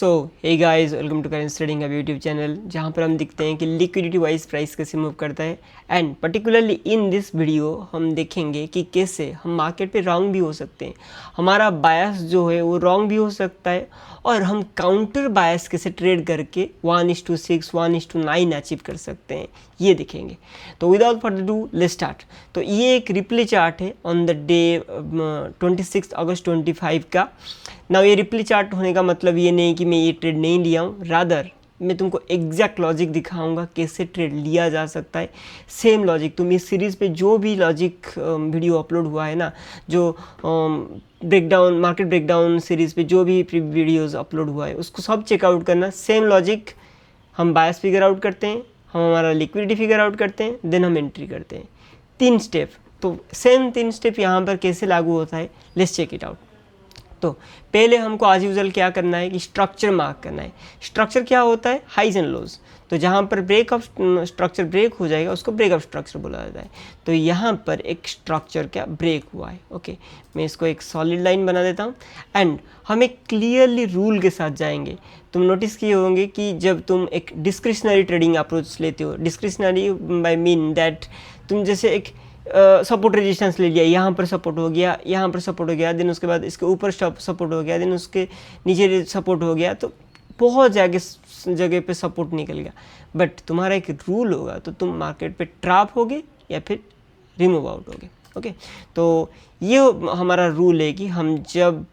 So hey guys, welcome to currency trading का YouTube channel, जहाँ पर हम दिखते हैं कि लिक्विडिटी वाइज प्राइस कैसे मूव करता है। And particularly in this video हम देखेंगे कि कैसे हम मार्केट पे रॉन्ग भी हो सकते हैं, हमारा बायस जो है वो रॉन्ग भी हो सकता है, और हम काउंटर बायस कैसे ट्रेड करके 1:6 1:9 अचीव कर सकते हैं, ये देखेंगे। तो without further do let's start. तो ये एक रिप्ले चार्ट है ऑन द डे 26 अगस्त 25 का। ना ये रिप्ले चार्ट होने का मतलब ये नहीं कि मैं ये ट्रेड नहीं लिया हूँ, रादर मैं तुमको एग्जैक्ट लॉजिक दिखाऊंगा कैसे ट्रेड लिया जा सकता है। सेम लॉजिक तुम इस सीरीज़ पे जो भी लॉजिक वीडियो अपलोड हुआ है ना, जो ब्रेकडाउन मार्केट ब्रेकडाउन सीरीज़ पे जो भी वीडियोस अपलोड हुआ है उसको सब चेकआउट करना। सेम लॉजिक, हम बायस फिगर आउट करते हैं, हम हमारा लिक्विडिटी फिगर आउट करते हैं, देन हम एंट्री करते हैं। 3 स्टेप, तो सेम 3 स्टेप यहाँ पर कैसे लागू होता है, लेट्स चेक इट आउट। तो पहले हमको आज यूजल क्या करना है कि स्ट्रक्चर मार्क करना है। स्ट्रक्चर क्या होता है, हाइज एंड लोज। तो जहाँ पर ब्रेक ऑफ स्ट्रक्चर ब्रेक हो जाएगा उसको ब्रेक ऑफ स्ट्रक्चर बोला जाता है। तो यहाँ पर एक स्ट्रक्चर क्या ब्रेक हुआ है। ओके, मैं इसको एक सॉलिड लाइन बना देता हूँ एंड हम एक क्लियरली रूल के साथ जाएंगे। तुम नोटिस किए होंगे कि जब तुम एक डिस्क्रिशनरी ट्रेडिंग अप्रोच लेते हो, डिस्क्रिशनरी बाय मीन दैट तुम जैसे एक सपोर्ट रेजिस्टेंस ले लिया, यहाँ पर सपोर्ट हो गया, यहाँ पर सपोर्ट हो गया, देन उसके बाद इसके ऊपर सपोर्ट हो गया, देन उसके नीचे सपोर्ट हो गया, तो बहुत जगह पे सपोर्ट निकल गया। बट तुम्हारा एक रूल होगा, तो तुम मार्केट पे ट्रैप होगे या फिर रिमूव आउट होगे। ओके, तो ये हमारा रूल है कि हम जब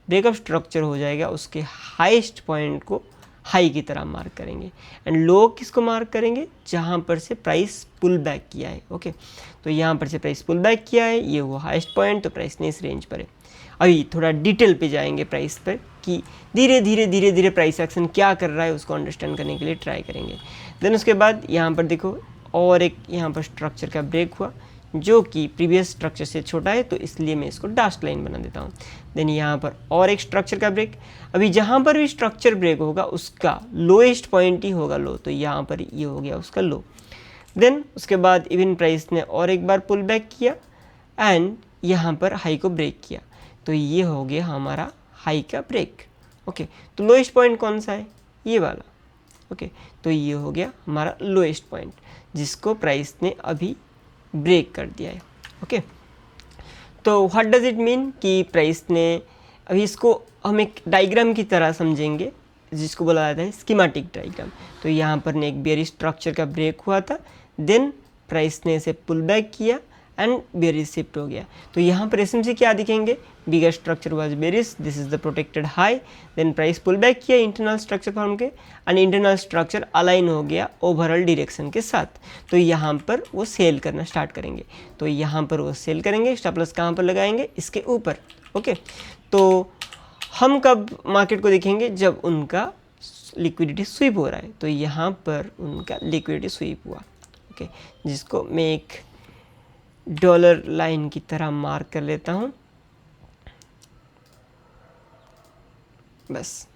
ब्रेकअप स्ट्रक्चर हो जाएगा उसके हाईएस्ट पॉइंट को हाई की तरह मार्क करेंगे एंड लो किसको मार्क करेंगे, जहाँ पर से प्राइस पुल बैक किया है। ओके, तो यहाँ पर से प्राइस पुल बैक किया है, ये वो हाईएस्ट पॉइंट, तो प्राइस ने इस रेंज पर है। अभी थोड़ा डिटेल पे जाएंगे प्राइस पर कि धीरे धीरे प्राइस एक्शन क्या कर रहा है, उसको अंडरस्टैंड करने के लिए ट्राई करेंगे। देन उसके बाद यहाँ पर देखो और एक यहाँ पर स्ट्रक्चर का ब्रेक हुआ जो कि प्रीवियस स्ट्रक्चर से छोटा है, तो इसलिए मैं इसको डैश लाइन बना देता हूँ। देन यहाँ पर और एक स्ट्रक्चर का ब्रेक। अभी जहाँ पर भी स्ट्रक्चर ब्रेक होगा उसका लोएस्ट पॉइंट ही होगा लो, तो यहाँ पर ये हो गया उसका लो। देन उसके बाद इवन प्राइस ने और एक बार पुल बैक किया एंड यहाँ पर हाई को ब्रेक किया, तो ये हो गया हमारा हाई का ब्रेक। ओके, तो लोएस्ट पॉइंट कौन सा है, ये वाला। ओके, तो ये हो गया हमारा लोएस्ट पॉइंट जिसको प्राइस ने अभी ब्रेक कर दिया है। ओके, तो व्हाट डज इट मीन कि प्राइस ने अभी इसको हम एक डायग्राम की तरह समझेंगे जिसको बोला जाता है स्कीमेटिक डायग्राम। तो यहाँ पर ने एक बेयरिश स्ट्रक्चर का ब्रेक हुआ था, देन प्राइस ने इसे पुल बैक किया एंड बेयरिश शिफ्ट हो गया। तो यहाँ पर एसएमसी क्या दिखेंगे, bigger structure was bearish, this is the protected high, then price pull back किया इंटरनल स्ट्रक्चर फॉर्म के एंड इंटरनल स्ट्रक्चर अलाइन हो गया ओवरऑल डायरेक्शन के साथ। तो यहाँ पर वो सेल करना स्टार्ट करेंगे, तो यहाँ पर वो सेल करेंगे। स्टॉप लॉस कहाँ पर लगाएंगे, इसके ऊपर। ओके, तो हम कब मार्केट को देखेंगे, जब उनका लिक्विडिटी स्वीप हो रहा है। तो यहाँ पर उनका लिक्विडिटी स्वीप हुआ। ओके, जिसको मैं एक डॉलर लाइन की तरह मार्क कर लेता हूँ बस।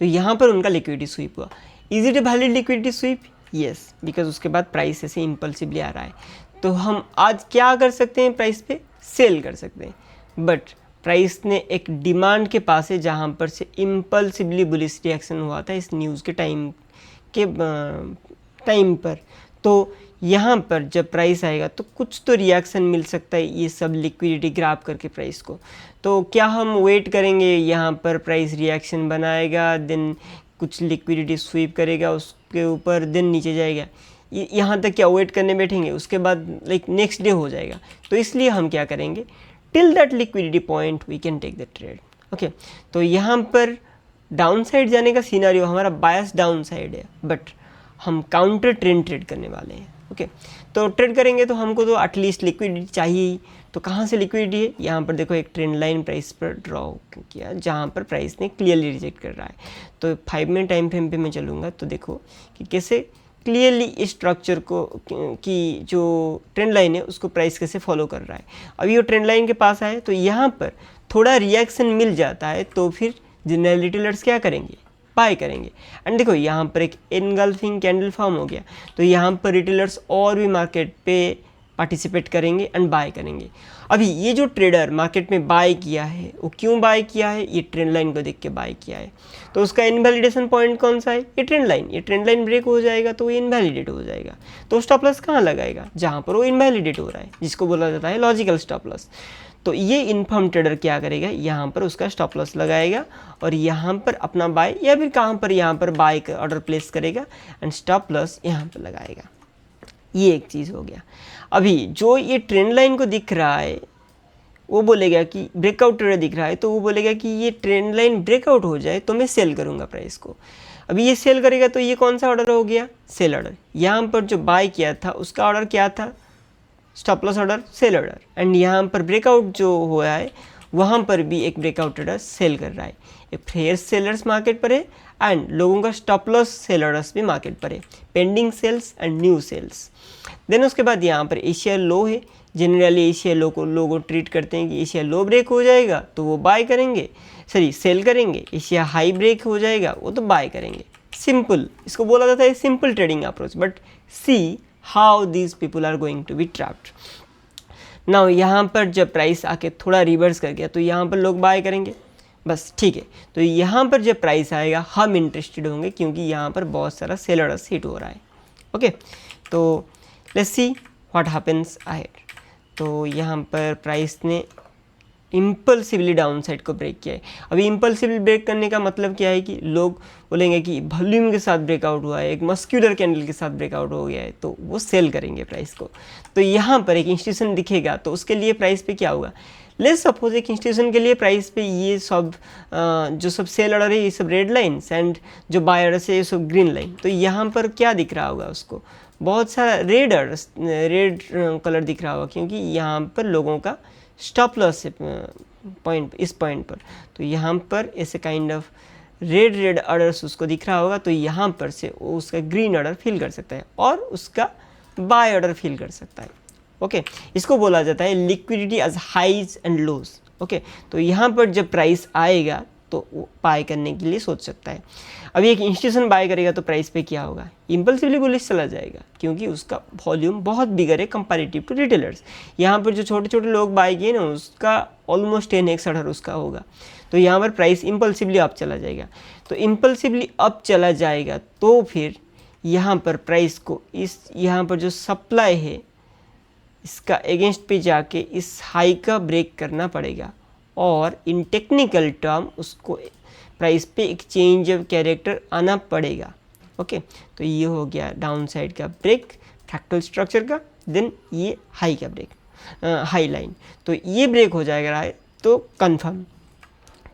तो यहाँ पर उनका लिक्विडिटी स्वीप हुआ। Is it a valid liquidity SVEEP, yes, because उसके बाद प्राइस ऐसे इम्पल्सिवली आ रहा है। तो हम आज क्या कर सकते हैं, प्राइस पे सेल कर सकते हैं, बट प्राइस ने एक डिमांड के पास है जहाँ पर से इम्पल्सिवली बुलिश रिएक्शन हुआ था इस न्यूज़ के टाइम पर। तो यहाँ पर जब प्राइस आएगा तो कुछ तो रिएक्शन मिल सकता है ये सब लिक्विडिटी ग्रैब करके प्राइस को। तो क्या हम वेट करेंगे, यहाँ पर प्राइस रिएक्शन बनाएगा, देन कुछ लिक्विडिटी स्वीप करेगा उसके ऊपर, देन नीचे जाएगा, यहाँ तक क्या वेट करने बैठेंगे, उसके बाद लाइक नेक्स्ट डे हो जाएगा। तो इसलिए हम क्या करेंगे, till that liquidity point we can take the trade. Okay, तो यहाँ पर डाउन साइड जाने का सिनेरियो हमारा बायस डाउन साइड है, बट हम काउंटर ट्रेड करने वाले हैं। ओके, तो ट्रेड करेंगे तो हमको तो एटलीस्ट लिक्विडिटी चाहिए ही। तो कहाँ से लिक्विडिटी है, यहाँ पर देखो एक ट्रेंड लाइन प्राइस पर ड्रॉ किया जहाँ पर प्राइस ने क्लियरली रिजेक्ट कर रहा है। तो 5 मिनट टाइम फ्रेम पे मैं चलूँगा तो देखो कि कैसे क्लियरली इस स्ट्रक्चर को की जो ट्रेंड लाइन है उसको प्राइस कैसे फॉलो कर रहा है। अभी वो ट्रेंड लाइन के पास आए तो यहाँ पर थोड़ा रिएक्शन मिल जाता है, तो फिर जनरल रिटेलर्स क्या करेंगे, बाय करेंगे। एंड देखो यहाँ पर एक एनगल्फिंग कैंडल फॉर्म हो गया, तो यहाँ पर रिटेलर्स और भी मार्केट पे पार्टिसिपेट करेंगे एंड बाय करेंगे। अभी ये जो ट्रेडर मार्केट में बाय किया है वो क्यों बाय किया है, ये ट्रेंड लाइन को देख के बाय किया है। तो उसका इनवैलिडेशन पॉइंट कौन सा है, ये ट्रेंड लाइन। ये ट्रेंड लाइन ब्रेक हो जाएगा तो वो इनवैलिडेट हो जाएगा। तो स्टॉप लॉस कहाँ लगाएगा, जहाँ पर वो इनवैलिडेट हो रहा है, जिसको बोला जाता है लॉजिकल स्टॉप लॉस। तो ये इन्फॉर्म ट्रेडर क्या करेगा, यहाँ पर उसका स्टॉप लॉस लगाएगा और यहाँ पर अपना बाय या फिर कहाँ पर यहाँ पर बाय का ऑर्डर प्लेस करेगा एंड स्टॉप लॉस यहाँ पर लगाएगा। ये एक चीज़ हो गया। अभी जो ये ट्रेंड लाइन को दिख रहा है वो बोलेगा कि ब्रेकआउट ट्रेडर दिख रहा है, तो वो बोलेगा कि ये ट्रेंड लाइन ब्रेकआउट हो जाए तो मैं सेल करूँगा प्राइस को। अभी ये सेल करेगा तो ये कौन सा ऑर्डर हो गया, सेल ऑर्डर। यहाँ पर जो बाय किया था उसका ऑर्डर क्या था, stop loss order, sell order. And यहाँ पर ब्रेकआउट जो हुआ है वहाँ पर भी एक ब्रेकआउट ट्रेडर सेल कर रहा है। एक फेयर सेलर्स मार्केट पर है एंड लोगों का स्टॉप लॉस सेल ऑर्डर्स भी मार्केट पर है, pending sells and new sells. Then उसके बाद यहाँ पर एशिया लो है। जनरली एशिया लो को लोग ट्रीट करते हैं कि एशिया लो ब्रेक हो जाएगा तो वो बाय करेंगे, सॉरी सेल करेंगे। एशिया हाई ब्रेक हो जाएगा वो तो बाय करेंगे। सिंपल, इसको बोला जाता है simple trading approach. But see how these people are going to be trapped. Now यहाँ पर जब प्राइस आके थोड़ा रिवर्स कर गया तो यहाँ पर लोग बाय करेंगे, बस ठीक है। तो यहाँ पर जब प्राइस आएगा हम इंटरेस्टेड होंगे क्योंकि यहाँ पर बहुत सारा सेल ऑर्डर्स हिट हो रहा है। ओके, तो let's see what happens ahead. तो यहाँ पर प्राइस ने इम्पल्सिवली डाउन साइड को ब्रेक किया है। अभी इम्पल्सिवली ब्रेक करने का मतलब क्या है कि लोग बोलेंगे कि वॉल्यूम के साथ ब्रेकआउट हुआ है, एक मस्क्यूलर कैंडल के साथ ब्रेकआउट हो गया है, तो वो सेल करेंगे प्राइस को। तो यहाँ पर एक इंस्टीट्यूशन दिखेगा तो उसके लिए प्राइस पे क्या होगा, लेट्स सपोज एक इंस्टीट्यूशन के लिए प्राइस पे ये सब जो सब सेल ऑर्डर है ये सब रेड लाइन्स एंड जो बाय ऑर्डर है ये सब ग्रीन लाइन। तो यहाँ पर क्या दिख रहा होगा उसको, बहुत सारा रेड कलर दिख रहा होगा क्योंकि यहाँ पर लोगों का स्टॉप लॉस पॉइंट इस पॉइंट पर। तो यहाँ पर ऐसे काइंड ऑफ रेड ऑर्डर्स उसको दिख रहा होगा तो यहाँ पर से वो उसका ग्रीन ऑर्डर फिल कर सकता है और उसका बाय ऑर्डर फिल कर सकता है। ओके, इसको बोला जाता है liquidity as highs and lows. Okay, तो यहाँ पर जब प्राइस आएगा तो वो बाय करने के लिए सोच सकता है। अभी एक इंस्टीट्यूशन बाय करेगा तो प्राइस पे क्या होगा, इम्पल्सिवली बुलिश चला जाएगा क्योंकि उसका वॉल्यूम बहुत बिगर है कंपैरेटिव टू रिटेलर्स। यहाँ पर जो छोटे छोटे लोग बाय किए ना उसका ऑलमोस्ट 10x ऑर्डर उसका होगा। तो यहाँ पर प्राइस इम्पल्सिवली अप चला जाएगा। तो इम्पल्सिवली अप चला जाएगा तो फिर यहाँ पर प्राइस को इस यहाँ पर जो सप्लाई है इसका अगेंस्ट पे जाके इस हाई का ब्रेक करना पड़ेगा और इन टेक्निकल टर्म उसको प्राइस पे एक चेंज ऑफ कैरेक्टर आना पड़ेगा। ओके, तो ये हो गया डाउन साइड का ब्रेक फ्रैक्टल स्ट्रक्चर का। देन ये हाई का ब्रेक, हाई लाइन, तो ये ब्रेक हो जाएगा तो कंफर्म।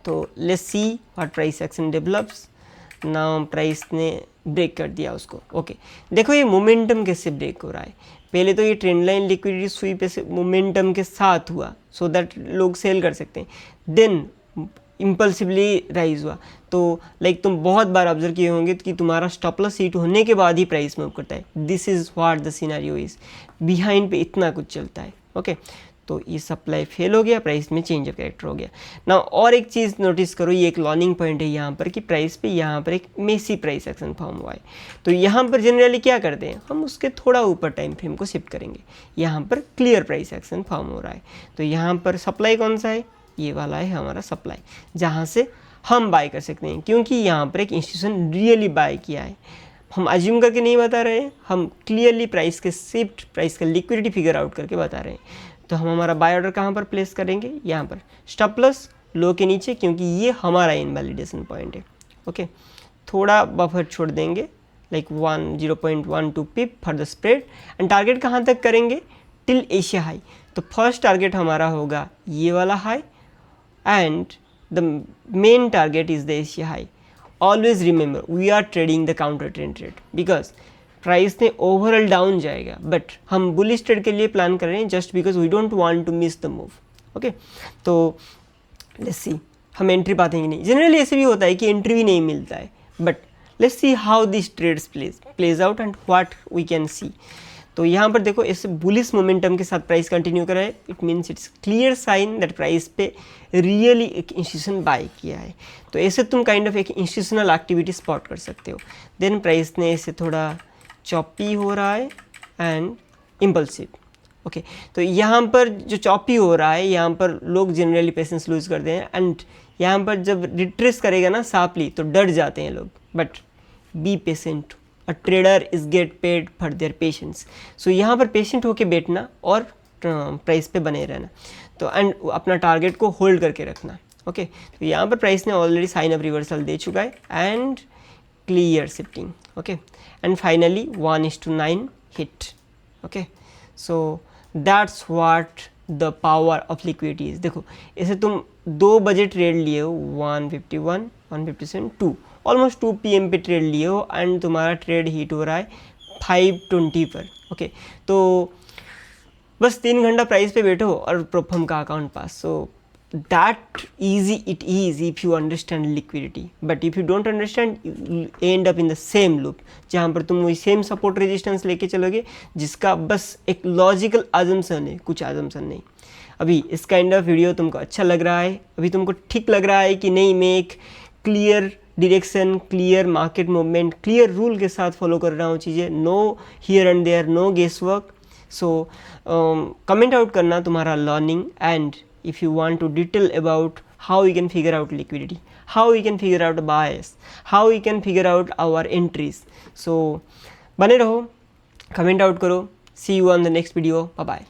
तो let's see what price action develops. Now price ने ब्रेक कर दिया उसको। ओके, देखो ये मोमेंटम कैसे ब्रेक हो रहा है। पहले तो ये ट्रेंड लाइन लिक्विडिटी स्वीप ऐसे मोमेंटम के साथ हुआ सो दैट लोग सेल कर सकते हैं। देन इम्पल्सिवली राइज हुआ। तो लाइक तुम बहुत बार ऑब्जर्व किए होंगे कि तुम्हारा स्टॉप लॉस हिट होने के बाद ही प्राइस मूव करता है। This is what the scenario is, behind पे इतना कुछ चलता है। ओके, तो ये सप्लाई फेल हो गया, प्राइस में चेंज ऑफ कैरेक्टर हो गया ना। और एक चीज़ नोटिस करो, ये एक लर्निंग पॉइंट है यहाँ पर कि प्राइस पे यहाँ पर एक मेसी प्राइस एक्शन फॉर्म हुआ है। तो यहाँ पर जनरली क्या करते हैं, हम उसके थोड़ा ऊपर टाइम फ्रेम को शिफ्ट करेंगे। यहाँ पर क्लियर प्राइस एक्शन फॉर्म हो रहा है। तो यहाँ पर सप्लाई कौन सा है, ये वाला है हमारा सप्लाई, जहाँ से हम बाय कर सकते हैं क्योंकि यहाँ पर एक इंस्टीट्यूशन रियली बाय किया है। हम अज्यूम करके नहीं बता रहे हैं, हम क्लियरली प्राइस के शिफ्ट, प्राइस का लिक्विडिटी फिगर आउट करके बता रहे हैं। तो हम हमारा बाय ऑर्डर कहाँ पर प्लेस करेंगे, यहाँ पर स्टॉप लॉस लो के नीचे क्योंकि ये हमारा इनवैलिडेशन पॉइंट है। ओके, थोड़ा बफर छोड़ देंगे like 0.12 pip for the spread and target कहाँ तक करेंगे, टिल एशिया हाई। तो फर्स्ट टारगेट हमारा होगा ये वाला high and the main target is the Asia high. Always remember we are trading the counter trend trade because price ने overall down जाएगा बट हम बुलिश ट्रेड के लिए प्लान कर रहे हैं just because we don't want to miss the move. Okay, तो let's see हम एंट्री पाते हैं कि नहीं। जनरली ऐसे भी होता है कि एंट्री भी नहीं मिलता है but let's see how this trades plays out and what we can see. तो यहाँ पर देखो ऐसे बुलिश मोमेंटम के साथ प्राइस कंटिन्यू कर रहा है। It means it's clear sign that price पे रियली एक इंस्टीट्यूशन बाय किया है। तो ऐसे तुम काइंड ऑफ एक इंस्टीट्यूशनल एक्टिविटी स्पॉट कर सकते हो। देन प्राइस ने ऐसे थोड़ा चॉपी हो रहा है एंड इम्पल्सिव। ओके तो यहाँ पर जो चॉपी हो रहा है, यहाँ पर लोग जनरली पेशेंस लूज करते हैं, एंड यहाँ पर जब रिट्रेस करेगा ना शार्पली तो डर जाते हैं लोग. But be patient, a trader is get paid for their patience. So यहाँ पर पेशेंट होके बैठना और प्राइस पे बने रहना, तो एंड अपना टारगेट को होल्ड करके रखना. ओके तो यहाँ पर प्राइस ने ऑलरेडी साइन अप रिवर्सल दे चुका है and clear shifting. Okay and finally 1:9 hit. Okay so that's what the power of liquidity is. देखो इसे तुम 2 बजे ट्रेड लिए हो, 151, 157, 2 ऑलमोस्ट 2 PM पे ट्रेड लिए हो एंड तुम्हारा ट्रेड हिट हो रहा है 5:20 पर. ओके तो बस 3 घंटा प्राइस पे बैठो और प्रोफर्म का account pass. So that easy it is if you understand liquidity, but if you don't understand you end up in the same loop जहाँ पर तुम वही सेम सपोर्ट रेजिस्टेंस लेके चलोगे जिसका बस एक लॉजिकल अजम्पशन है, कुछ अजम्पशन नहीं. अभी इस काइंड ऑफ वीडियो तुमको अच्छा लग रहा है, अभी तुमको ठीक लग रहा है कि नहीं मैं एक clear direction, clear market movement, clear rule के साथ फॉलो कर रहा हूँ चीज़ें, no here and there, no guess work. So comment out करना तुम्हारा learning, and if you want to detail about how we can figure out liquidity, how we can figure out bias, how we can figure out our entries. So बने रहो, comment out करो. See you on the next video. Bye bye.